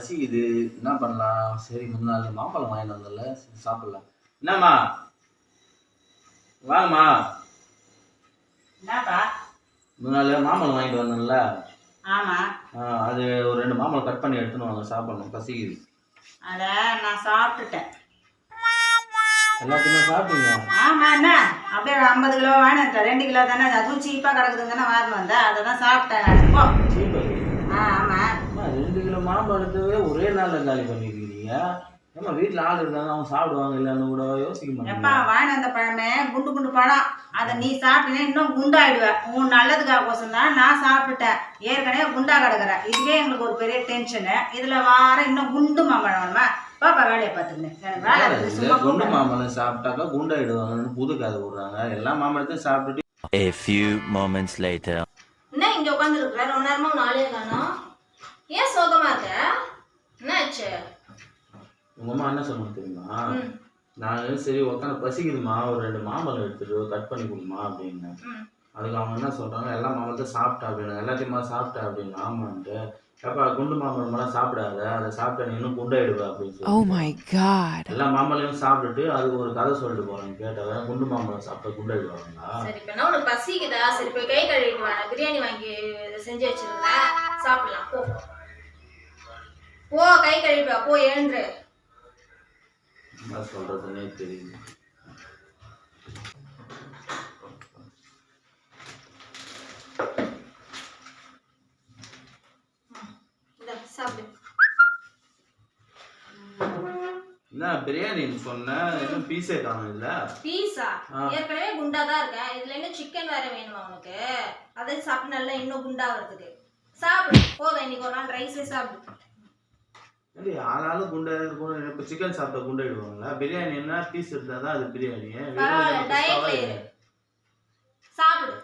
பசிக்குது, என்ன பண்ணலாம்? சரி முன்னாள் மாம்பழம் வாங்கிட்டு வந்தல சாப்பிடலாம். என்னம்மா வாங்கம்மா. என்னப்பா? முன்னாள் மாம்பழம் வாங்கிட்டு வந்தேன்ல. ஆமா. அது ஒரு 2 மாம்பழம் கட் பண்ணி எடுத்துன்னு வாங்க, சாப்பிடணும், பசிக்குது. அட நான் சாப்பிட்டுட்டேன். எல்லாத்தையுமே சாப்பிட்டீங்க? ஆமா, என்ன அப்படியே 50 கிலோ வாங்கினேன். 2 கிலோ தானே, அதுவும் சீப்பாக கிடக்குதுன்னு தானே வாங்கிட்டு வந்தேன், அதை தான் சாப்பிட்டேன். போ. ஆமா. 2 கிலோ மாம்பழத்தவே ஒரே நாளில் காலி பண்ணிருக்கீங்க. ஏமா வீட்டில் ஆள் இருக்காங்க, அவங்க சாப்பிடுவாங்க இல்லைன்னு கூட யோசிக்க மாட்டேன். எப்பா வாங்கிட்டு வந்த பழமே குண்டு குண்டு பழம், அதை நீ சாப்பிட்டீங்கன்னா இன்னும் குண்டாயிடுவேன். உன் நல்லதுக்காக கோசம் தான் நான் சாப்பிட்டுட்டேன். ஏற்கனவே குண்டா கிடக்குறேன், இதுவே எங்களுக்கு ஒரு பெரிய டென்ஷனு. இதுல வார இன்னும் குண்டு மாம்பழம் வேணுமா? பாப்பா வேலையை பார்த்துக்கணும். வேலை குண்டு மாம்பழம் சாப்பிட்டாக்கா குண்டாயிடுவாங்கன்னு புது கதை விடுறாங்க. எல்லா மாம்பழத்தையும் சாப்பிட்டுட்டு A few moments later. என்ன இங்க உட்கார்ந்து இருக்கிற? ரொம்ப நேரமா நாளே காணோம். ஏன் சோகமா இருக்க? என்னாச்சு? உங்க அம்மா என்ன சொன்னாங்க தெரியுமா? நான் சரி உட்காந்து பசிக்குதுமா, ஒரு 2 மாம்பழம் எடுத்துட்டு கட் பண்ணி கொடுமா அப்படின்னு. அதுக்கு அவங்க என்ன சொல்றாங்க, எல்லா மாம்பழத்தையும் சாப்பிட்டா அப்படின்னு. எல்லாத்தையுமா சாப்பிட்டா அப்படின்னு. ஆமான்ட்டு. அப்பா குண்டு மாம்பழமெல்லாம் சாப்பிடாத, அதை சாப்பிட்டா நீ இன்னும் குண்டாயிடுவா அப்படின்னு சொல்லி. Oh my god. எல்லா மாம்பழத்தையும் சாப்பிட்டுட்டு அதுக்கு ஒரு கதை சொல்லிட்டு போறேன். கேட்டவன் குண்டு மாம்பழம் சாப்பிட்டா குண்டாயிடுவாங்களா? சரி, இப்ப என்ன உனக்கு பசிக்குதா? சரி போய் கை கழுவிட்டு வா. பிரியாணி வாங்கி செஞ்சு வச்சிருக்கேன், சாப்பிடலாம். போ போ, கை கழுவிட்டு வா. போ, எழுந்துரு. என்ன சொல்றதுன்னே தெரியல. சாப்பிடு. என்ன பிரியாணின்னு சொன்ன, இன்னும் பீஸே காணும் இல்ல? பீஸா? ஏற்கனவே குண்டா தான் இருக்கேன், இதுல என்ன சிக்கன் வேற வேணுமா உனக்கு? அதை சாப்பிட்டு நல்லா இன்னும் குண்டா வருதுக்கு. சாப்பிடு போதும், இன்னைக்கு ஒரு நாள் ரைஸே சாப்பிடு. இல்லை ஆளாலும் குண்டா இருக்கும். இப்போ சிக்கன் சாப்பிட்டா குண்டாயிடுவாங்களா? பிரியாணி என்ன பீஸ் எடுத்தால் தான் அது பிரியாணி. பரவாயில்ல, டயட்ல இரு. சாப்பிடு.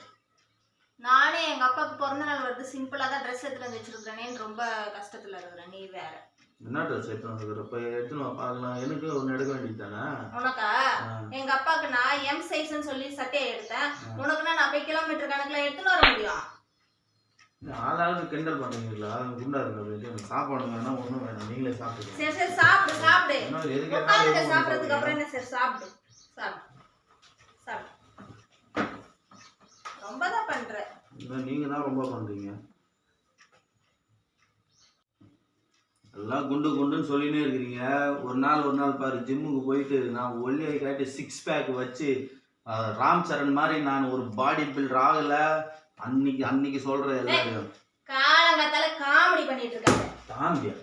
நானே எங்க அப்பாவுக்கு பிறந்த நாள் வருது, சிம்பிளா தான் ட்ரெஸ் எடுத்துட்டு வந்து வச்சிருக்கிறேன்னு ரொம்ப கஷ்டத்துல இருக்கிறேன். நீ வேற என்ன ட்ரெஸ் எடுத்துன்னு வந்துருக்குற? இப்போ எடுத்துன்னு பார்க்கலாம். எனக்கு ஒன்று எடுக்க வேண்டியது தானே? உனக்கா? எங்க அப்பாவுக்கு நான் எம் சைஸ்ன்னு சொல்லி சட்டையை எடுத்தேன். உனக்குன்னா நான் போய் கிலோமீட்டர் கணக்குல எடுத்துன்னு வர முடியும். ஆளாளுக்கு கிண்டல் பண்ணுறீங்களா? குண்டா இருக்கு சாப்பாடு வேணாம், ஒன்றும் வேணாம், நீங்களே சாப்பிடுங்க. சரி சரி சாப்பிடு சாப்பிடு. எதுக்கு சாப்பிட்றதுக்கு அப்புறம் என்ன? சரி சாப்பிடு சாப்பிடு சாப்பிடு. ரொம்ப தான் பண்ற. நீங்கள் தான் ரொம்ப பண்ணுறீங்க. எல்லாம் குண்டு குண்டுன்னு சொல்லினே இருக்கிறீங்க. ஒரு நாள் பாரு, ஜிம்முக்கு போயிட்டு நான் ஒல்லியை காட்டி 6 பேக் வச்சு ராம் சரண் மாதிரி நான் ஒரு பாடி பில்டர் ஆகல. அன்னைக்கு சொல்ற எல்லாரும் காலங்காத்தால காமெடி பண்ணிட்டு இருக்காங்க. காமெடியா?